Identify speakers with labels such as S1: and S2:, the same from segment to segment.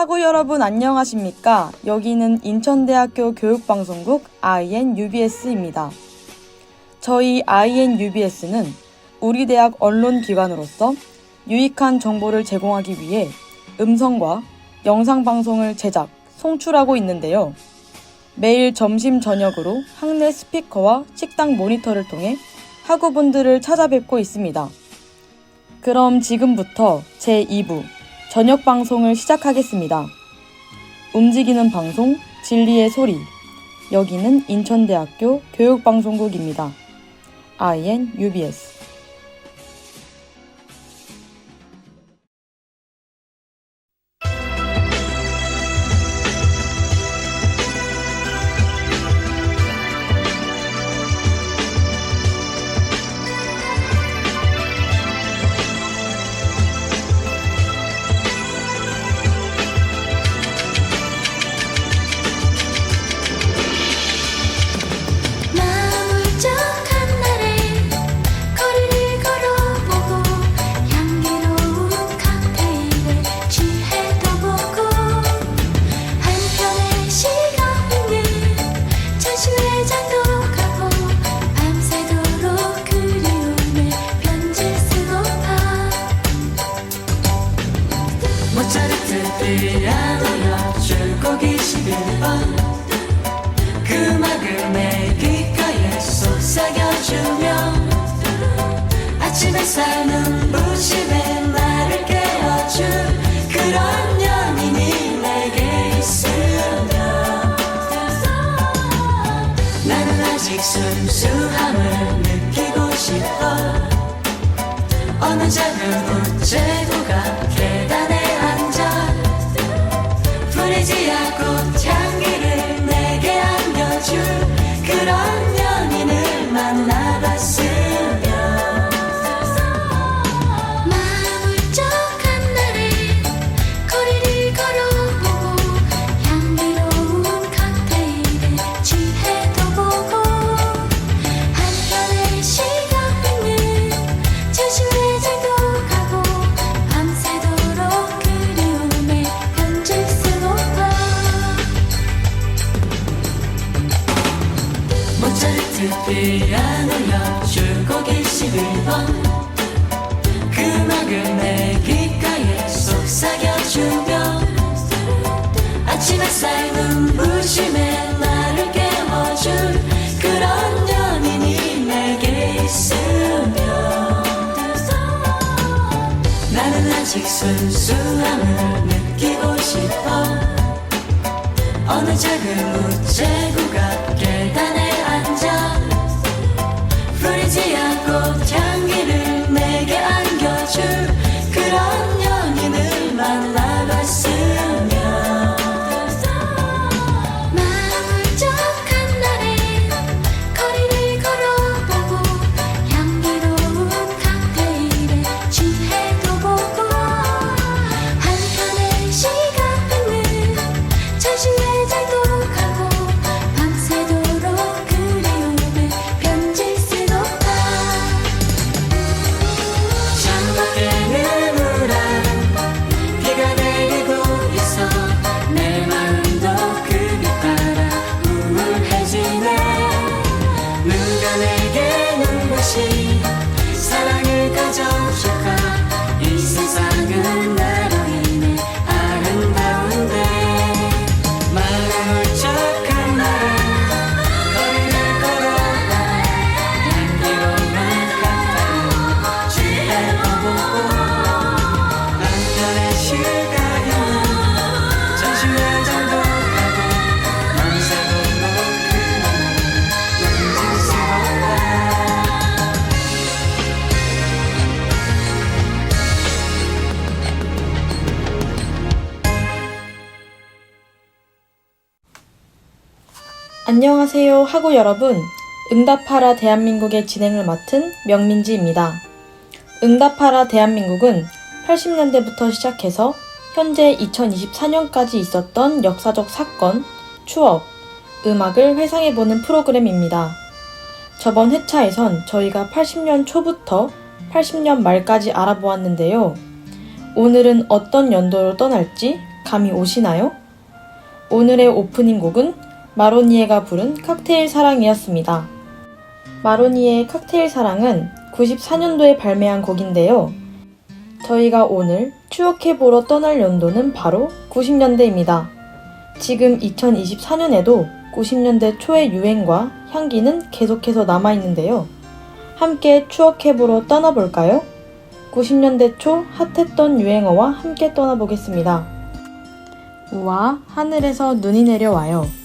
S1: 학우 여러분 안녕하십니까? 여기는 인천대학교 교육방송국 INUBS입니다. 저희 INUBS는 우리 대학 언론기관으로서 유익한 정보를 제공하기 위해 음성과 영상방송을 제작, 송출하고 있는데요. 매일 점심 저녁으로 학내 스피커와 식당 모니터를 통해 학우분들을 찾아뵙고 있습니다. 그럼 지금부터 제2부 저녁 방송을 시작하겠습니다. 움직이는 방송, 진리의 소리. 여기는 인천대학교 교육방송국입니다. INUBS.
S2: 피아노 줄거기 11번 그 음악을 내 귓가에 속삭여주며 아침에 삶은 부심에 나를 깨워줄 그런 연인이 내게 있으면 나는 아직 순수함을 느끼고 싶어. 어느 작은 우체국가 계단에 프리지아 꽃향기를 내게 안겨줄 그런 연인을 만나봤으면 마음 울적한 날에 거리를 걸어보고 향기로운 칵테일에 취해도 보고 한편의 시간은 전시회장도 가고 밤새도록 그리움에 편지를 모차르트 피아노 연주곡이 11번 그 음악을 내 귓가에 속삭여주며 아침에 삶은 부심에 나를 깨워줄 그런 연인이 내게 있으면 나는 아직 순수함을 느끼고 싶어. 어느 작은 우체국가 계단에 앉아 프리지아 꽃향기를 내게 안겨줄 그런 연인을 만나봤으면 마음 울적한 날에 거리를 걸어보고 향기로운 칵테일에 취해도 보고 한편의 시간은 전시회장도 가고 밤새도록 그리움에 편지 쓰고파. 창밖에는 우란 비가 내리고 있어 내 마음도 그 빛 따라 우울해지네. 누가 내게 눈부신 사랑을 가져줄까. 이 세상은 나로 인해 아름다운데 마음 울적한 날에 거리를 걸어가 향기로운 칵테일을 취해도 보고 한편의 시간은 전시회장도 가고 밤새도록 그리움을 편지 쓰고파.
S1: 안녕하세요 학우 여러분. 응답하라 대한민국의 진행을 맡은 명민지입니다. 응답하라 대한민국은 80년대부터 시작해서 현재 2024년까지 있었던 역사적 사건, 추억, 음악을 회상해보는 프로그램입니다. 저번 회차에선 저희가 80년 초부터 80년 말까지 알아보았는데요. 오늘은 어떤 연도로 떠날지 감이 오시나요? 오늘의 오프닝 곡은 마로니에가 부른 칵테일 사랑이었습니다. 마로니에의 칵테일 사랑은 94년도에 발매한 곡인데요. 저희가 오늘 추억해보러 떠날 연도는 바로 90년대입니다. 지금 2024년에도 90년대 초의 유행과 향기는 계속해서 남아있는데요. 함께 추억해보러 떠나볼까요? 90년대 초 핫했던 유행어와 함께 떠나보겠습니다. 우와, 하늘에서 눈이 내려와요.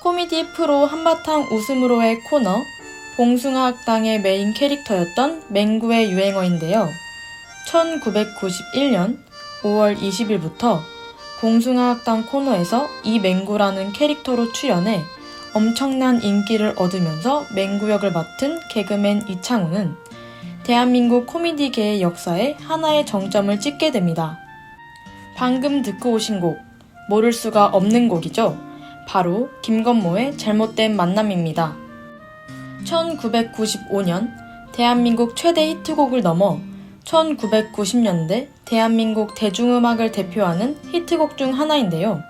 S1: 코미디 프로 한바탕 웃음으로의 코너 봉숭아 학당의 메인 캐릭터였던 맹구의 유행어인데요. 1991년 5월 20일부터 봉숭아학당 코너에서 이 맹구라는 캐릭터로 출연해 엄청난 인기를 얻으면서 맹구 역을 맡은 개그맨 이창우는 대한민국 코미디계의 역사에 하나의 정점을 찍게 됩니다. 방금 듣고 오신 곡, 모를 수가 없는 곡이죠. 바로 김건모의 잘못된 만남입니다. 1995년 대한민국 최대 히트곡을 넘어 1990년대 대한민국 대중음악을 대표하는 히트곡 중 하나인데요.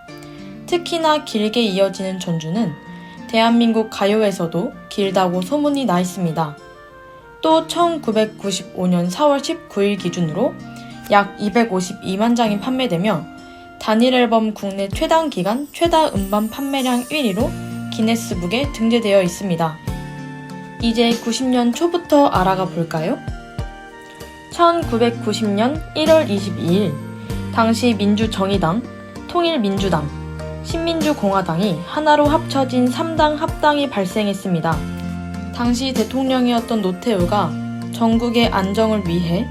S1: 특히나 길게 이어지는 전주는 대한민국 가요에서도 길다고 소문이 나 있습니다. 또 1995년 4월 19일 기준으로 약 252만 장이 판매되며 단일 앨범 국내 최단 기간 최다 음반 판매량 1위로 기네스북에 등재되어 있습니다. 이제 90년 초부터 알아가 볼까요? 1990년 1월 22일 당시 민주정의당, 통일민주당, 신민주공화당이 하나로 합쳐진 3당 합당이 발생했습니다. 당시 대통령이었던 노태우가 전국의 안정을 위해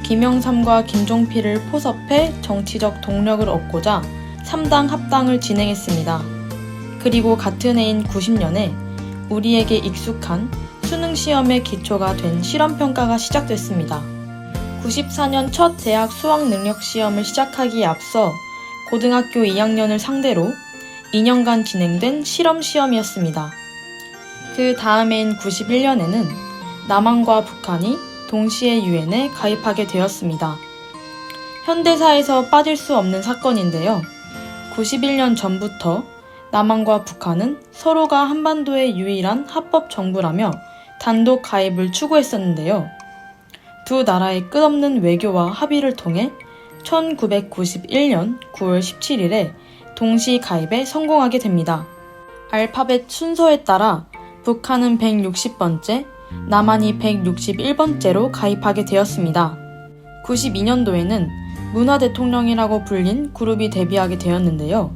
S1: 김영삼과 김종필을 포섭해 정치적 동력을 얻고자 3당 합당을 진행했습니다. 그리고 같은 해인 90년에 우리에게 익숙한 수능시험의 기초가 된 실험평가가 시작됐습니다. 94년 첫 대학 수학능력시험을 시작하기에 앞서 고등학교 2학년을 상대로 2년간 진행된 실험시험이었습니다. 그 다음 해인 91년에는 남한과 북한이 동시에 유엔에 가입하게 되었습니다. 현대사에서 빠질 수 없는 사건인데요. 91년 전부터 남한과 북한은 서로가 한반도의 유일한 합법 정부라며 단독 가입을 추구했었는데요. 두 나라의 끝없는 외교와 합의를 통해 1991년 9월 17일에 동시 가입에 성공하게 됩니다. 알파벳 순서에 따라 북한은 160번째, 남한이 161번째로 가입하게 되었습니다. 92년도에는 문화대통령이라고 불린 그룹이 데뷔하게 되었는데요.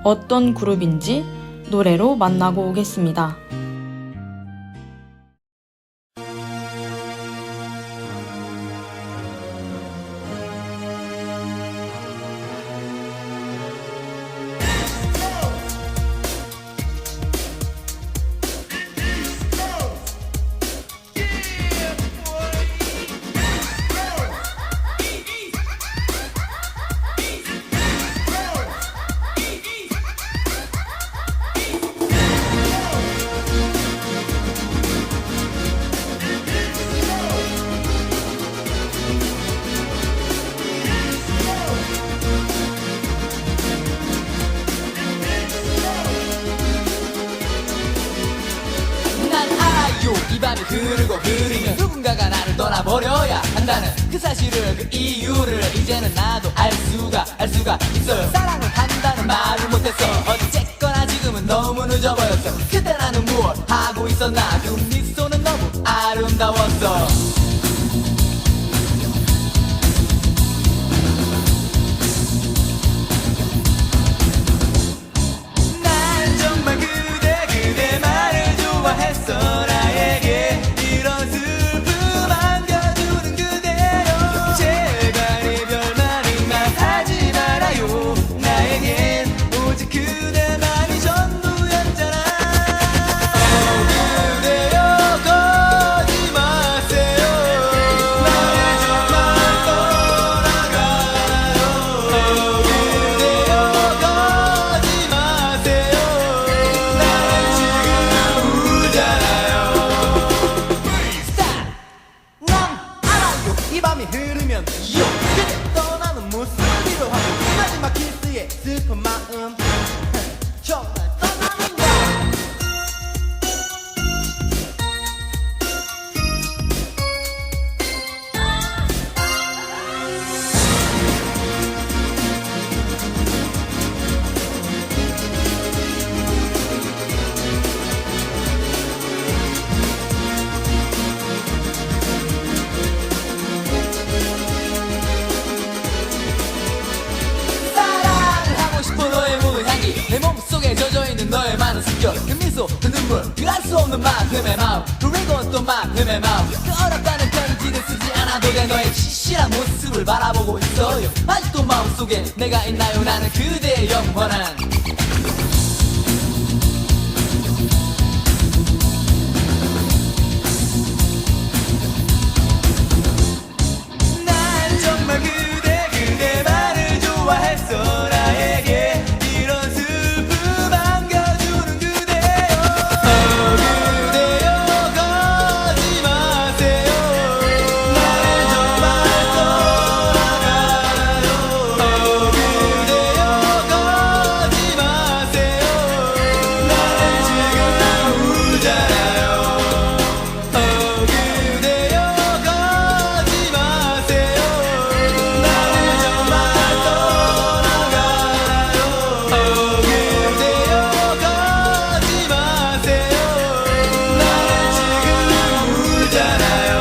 S1: 어떤 그룹인지 노래로 만나고 오겠습니다.
S3: 이 밤이 흐르고 흐르면 누군가가 나를 떠나버려야 한다는 그 사실을 그 이유를 이제는 나도 알 수가 있어요. 사랑을 한다는 말을 못했어. 어쨌거나 지금은 너무 늦어버렸어. 그때 나는 무엇 하고 있었나. 그 미소는 너무 아름다웠어. 난 정말 그대만을 좋아했어. 나에게 이런 슬픔 안겨주는 그대여. 제발 이별만은 하지 말아요. 나에겐 오직 그대만이 전부였잖아. 그대여 거지 마세요. 날 정말 떠나가요. 그대여 거지 마세요. 난 지금 울잖아요. 넌 알아요. 이 밤이 흐르면 요 그대 떠나는 모습이로 하고 마지막 키스의 슬픈 마음 정말 떠나는가. 사랑을 하고 싶어. 너의 묻은 향기 내 몸속에 젖어있는 너의 많은 숨결. 그 미소 그 눈물 그 알 수 없는 만큼의 마음 그리고 또 만큼의 마음 그 어렵다는 편지는 쓰지 않아도 돼 너의 치실한 모습을 바라보고 있어요 아직도 마음속에 내가 있나요 나는 그대의 영원한
S2: 난 정말 그대만을 좋아했어 나에게 이런 슬픔 안겨주는 그대여
S3: 그대여 가지 마세요
S2: 나를 정말 떠나가요
S3: 그대여 가지 마세요
S2: 나는 지금 울잖아요
S3: 그대여 가지 마세요
S2: 나를 정말 떠나가요
S3: 그대여 가지 마세요
S2: 나는 지금 울잖아요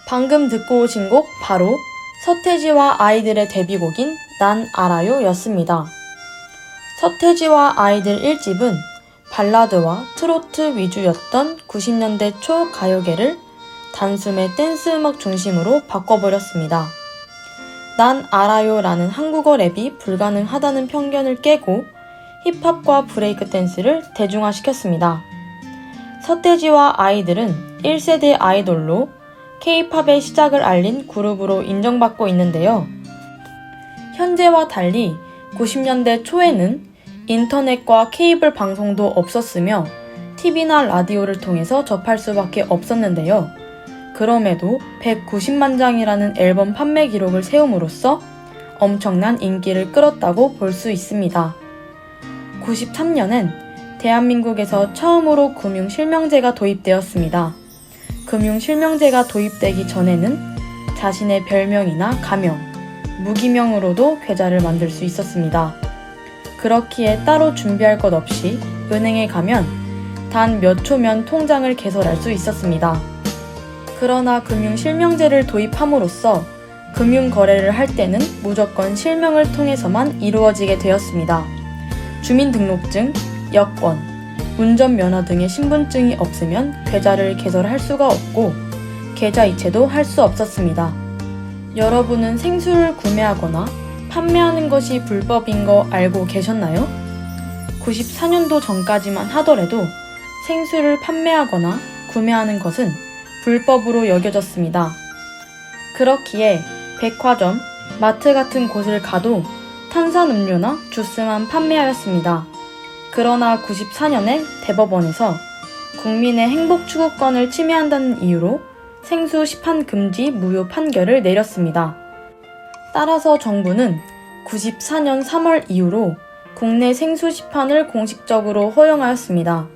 S1: 방금 듣고 오신 곡 바로 서태지와 아이들의 데뷔곡인 난 알아요 였습니다. 서태지와 아이들 1집은 발라드와 트로트 위주였던 90년대 초 가요계를 단숨에 댄스 음악 중심으로 바꿔버렸습니다. 난 알아요 라는 한국어 랩이 불가능하다는 편견을 깨고 힙합과 브레이크 댄스를 대중화시켰습니다. 서태지와 아이들은 1세대 아이돌로 K-팝의 시작을 알린 그룹으로 인정받고 있는데요. 현재와 달리 90년대 초에는 인터넷과 케이블 방송도 없었으며 TV나 라디오를 통해서 접할 수밖에 없었는데요. 그럼에도 190만 장이라는 앨범 판매 기록을 세움으로써 엄청난 인기를 끌었다고 볼 수 있습니다. 93년엔 대한민국에서 처음으로 금융실명제가 도입되었습니다. 금융실명제가 도입되기 전에는 자신의 별명이나 가명, 무기명으로도 계좌를 만들 수 있었습니다. 그렇기에 따로 준비할 것 없이 은행에 가면 단 몇 초면 통장을 개설할 수 있었습니다. 그러나 금융실명제를 도입함으로써 금융거래를 할 때는 무조건 실명을 통해서만 이루어지게 되었습니다. 주민등록증, 여권, 운전면허 등의 신분증이 없으면 계좌를 개설할 수가 없고 계좌이체도 할 수 없었습니다. 여러분은 생수를 구매하거나 판매하는 것이 불법인 거 알고 계셨나요? 94년도 전까지만 하더라도 생수를 판매하거나 구매하는 것은 불법으로 여겨졌습니다. 그렇기에 백화점, 마트 같은 곳을 가도 탄산음료나 주스만 판매하였습니다. 그러나 94년에 대법원에서 국민의 행복 추구권을 침해한다는 이유로 생수 시판 금지 무효 판결을 내렸습니다. 따라서 정부는 94년 3월 이후로 국내 생수 시판을 공식적으로 허용하였습니다.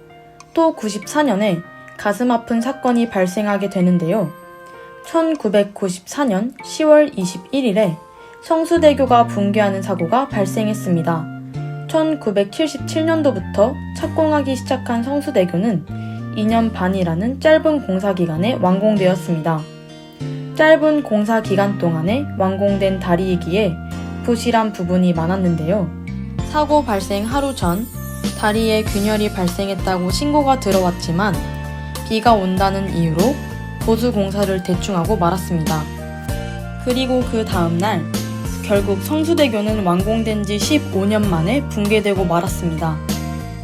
S1: 또 94년에 가슴 아픈 사건이 발생하게 되는데요. 1994년 10월 21일에 성수대교가 붕괴하는 사고가 발생했습니다. 1977년도부터 착공하기 시작한 성수대교는 2년 반이라는 짧은 공사 기간에 완공되었습니다. 짧은 공사 기간 동안에 완공된 다리이기에 부실한 부분이 많았는데요. 사고 발생 하루 전 다리에 균열이 발생했다고 신고가 들어왔지만 비가 온다는 이유로 보수 공사를 대충하고 말았습니다. 그리고 그 다음날 결국 성수대교는 완공된 지 15년 만에 붕괴되고 말았습니다.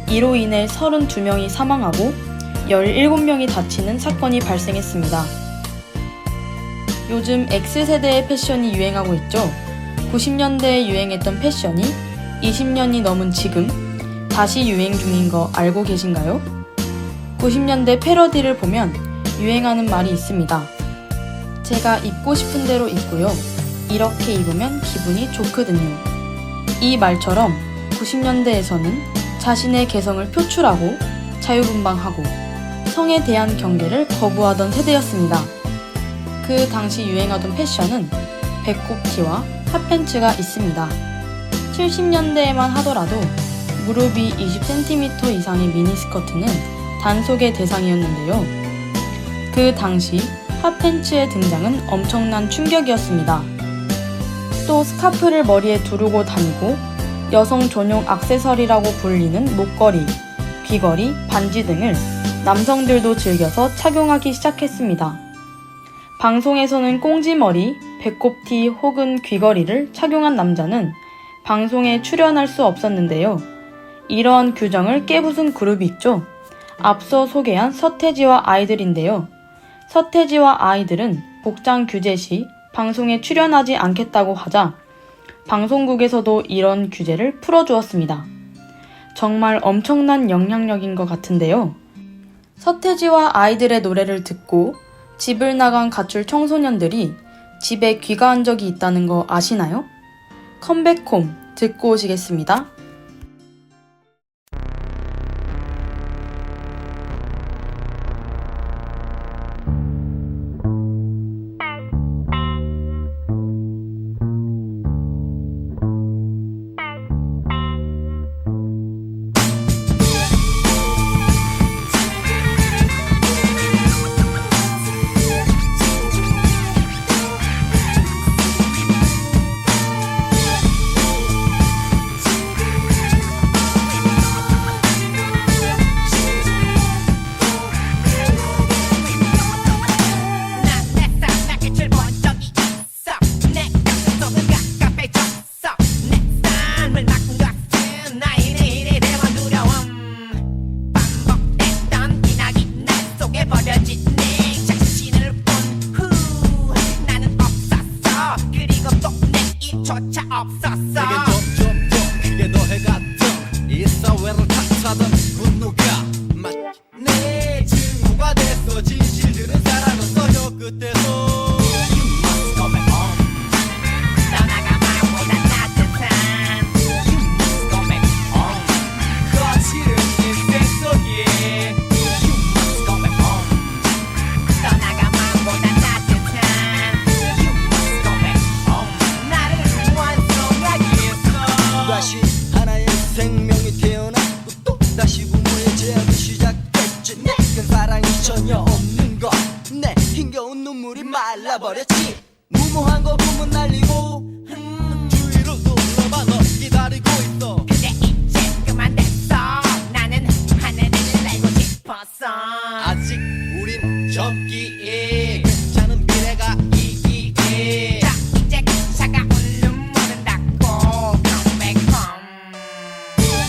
S1: 이로 인해 32명이 사망하고 17명이 다치는 사건이 발생했습니다. 요즘 X세대의 패션이 유행하고 있죠. 90년대에 유행했던 패션이 20년이 넘은 지금 다시 유행 중인 거 알고 계신가요? 90년대 패러디를 보면 유행하는 말이 있습니다. 제가 입고 싶은 대로 입고요. 이렇게 입으면 기분이 좋거든요. 이 말처럼 90년대에서는 자신의 개성을 표출하고 자유분방하고 성에 대한 경계를 거부하던 세대였습니다. 그 당시 유행하던 패션은 배꼽티와 핫팬츠가 있습니다. 70년대에만 하더라도 무릎이 20cm 이상의 미니스커트는 단속의 대상이었는데요. 그 당시 핫팬츠의 등장은 엄청난 충격이었습니다. 또 스카프를 머리에 두르고 다니고 여성 전용 액세서리라고 불리는 목걸이, 귀걸이, 반지 등을 남성들도 즐겨서 착용하기 시작했습니다. 방송에서는 꽁지머리, 배꼽티 혹은 귀걸이를 착용한 남자는 방송에 출연할 수 없었는데요. 이러한 규정을 깨부순 그룹이 있죠. 앞서 소개한 서태지와 아이들인데요. 서태지와 아이들은 복장 규제 시 방송에 출연하지 않겠다고 하자 방송국에서도 이런 규제를 풀어주었습니다. 정말 엄청난 영향력인 것 같은데요. 서태지와 아이들의 노래를 듣고 집을 나간 가출 청소년들이 집에 귀가한 적이 있다는 거 아시나요? 컴백홈 듣고 오시겠습니다.
S3: 말라버렸지. 무모한 거 부문 날리고 주위로 둘러봐 너 기다리고 있어.
S4: 근데 이제 그만 됐어. 나는 하늘을 날고 싶었어.
S3: 아직 우린 젊기에 괜찮은 미래가 있기에.
S4: 자 이제 차가운 눈물은 닦고 Come back home.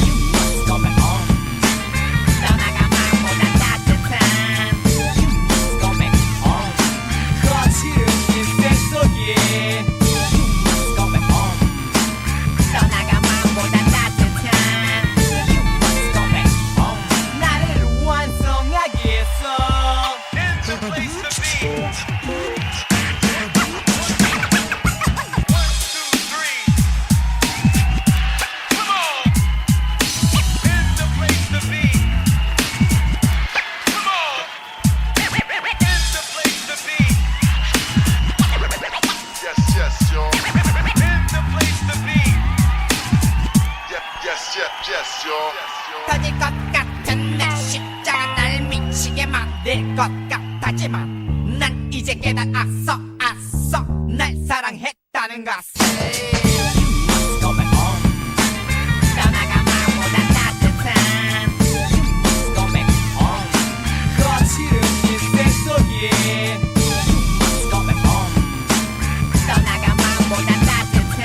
S3: You must come back home.
S4: 떠나가 마음보다 따뜻한
S3: You must come back home. 거칠은 인생 속에 You must come back home.
S4: 떠나가 마음보다 따뜻한
S3: You must come back home.
S4: 나를
S3: 완성하게 했어.
S2: In the place to be. 1, 2, 3. Come on. In the place to be. Come on. In the place to be. Yes, yes, y'all. In the place to be. Yes, y'all.
S4: 터질 것 같은 내 십자가 날 미치게 만들 것 같았지만 난 이제 깨달았어 날 사랑했다는 것을
S3: You must come back home.
S4: 떠나가 마음보다 따뜻한
S3: You must come back home. 거칠은 인생 속에 You must come back home.
S4: 떠나가 마음보다 따뜻한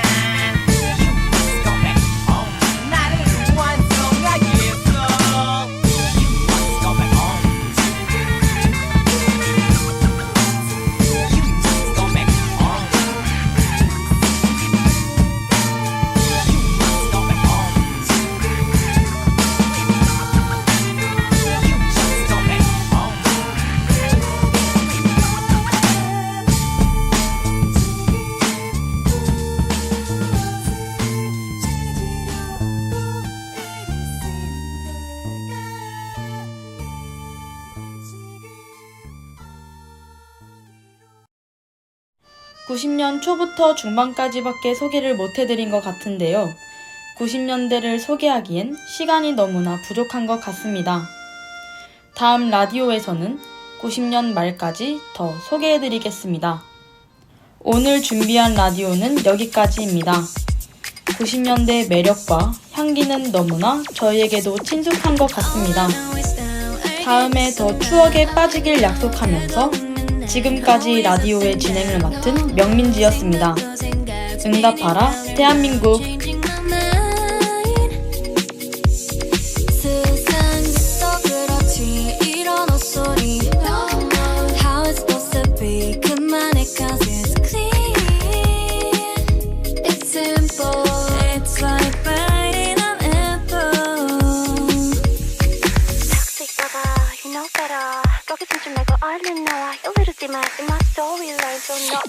S3: You must come back home.
S4: 나를 완성하게 했어.
S3: You must come back home. You must come back home. You must come back home. You must come back home.
S1: (90년) 초부터 중반까지밖에 소개를 못해드린 것 같은데요. 90년대를 소개하기엔 시간이 너무나 부족한 것 같습니다. 다음 라디오에서는 90년 말까지 더 소개해드리겠습니다. 오늘 준비한 라디오는 여기까지입니다. 90년대 매력과 향기는 너무나 저희에게도 친숙한 것 같습니다. 다음에 더 추억에 빠지길 약속하면서 지금까지 라디오의 진행을 맡은 명민지였습니다. 응답하라 대한민국.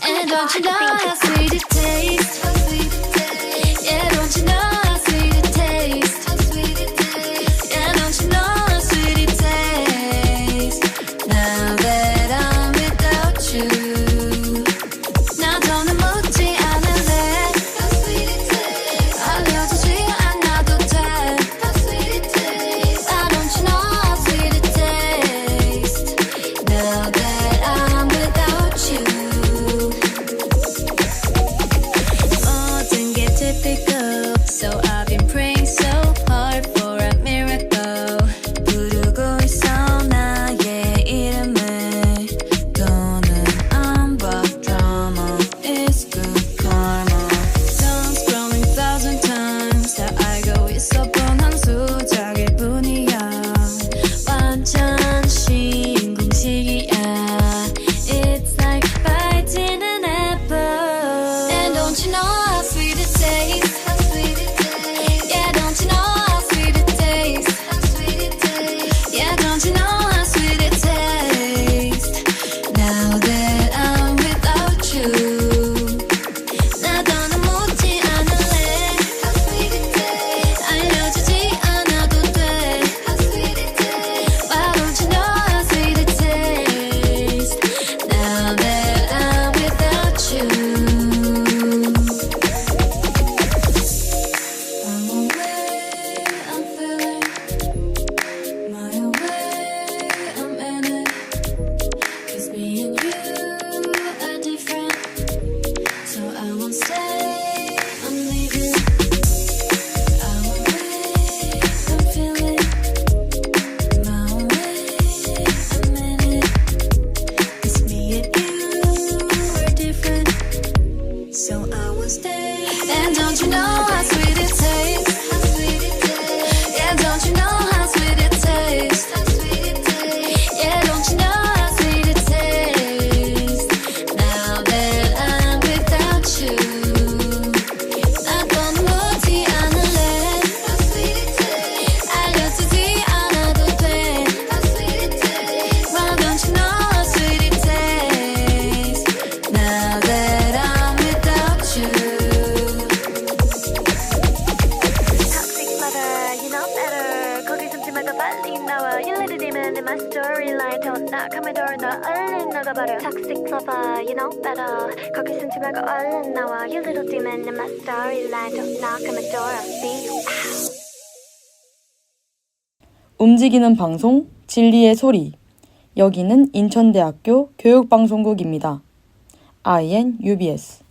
S5: And don't you know how sweet it tastes? Yeah, don't you know how sweet it tastes? Yeah, don't you know how sweet it tastes? Now that I'm without you, 나 더는 묻지 않을래. 알려주지 않아도 돼. Why don't you know how sweet it tastes? Now that I'm without you. Mo든 게 typical, so I've been praying so hard for a miracle. 부르고 있어 나의 이름을. 더는 안 봐 drama, it's good karma. Songs scrolling 1,000 times, 다 알고 있어 본 한 수작일 뿐이야. 완전 신공식이야. It's like biting an apple. And don't you know how sweet it tastes? Yeah, don't you know how sweet it tastes? Yeah, don't you know how sweet it tastes? Now that I'm without you, 나 더는 묻지 않을래. 알려주지 않아도 돼. Why don't you know how sweet it tastes? Now that I'm without you. I'm away, I'm feeling my way, I'm in it. 'Cause me and you are different, so I won't stay, I'm leaving. I'm away, I'm feeling my way, I'm in it. 'Cause me and you are different, so I won't stay. And don't you know how sweet it tastes? Yeah, don't you know how sweet it tastes? Yeah, don't you know how sweet it tastes? Now that I'm without you, 나 더는 묻지 않을래. 알려주지 않아도 돼. Why don't you know how sweet it tastes? Now that I'm without you.
S6: Toxic lover, you know better. 거기 숨지 말고 빨리 나와. You let it in in my storyline. 더 나가면 더 얼른 나가버려. Toxic lover, you know better. 거기 숨지 말고 얼른 나와. You little demon in my storyline. 더 나가면 더 I'll see you.
S1: 움직이는 방송 진리의 소리. 여기는 인천대학교 교육방송국입니다. INUBS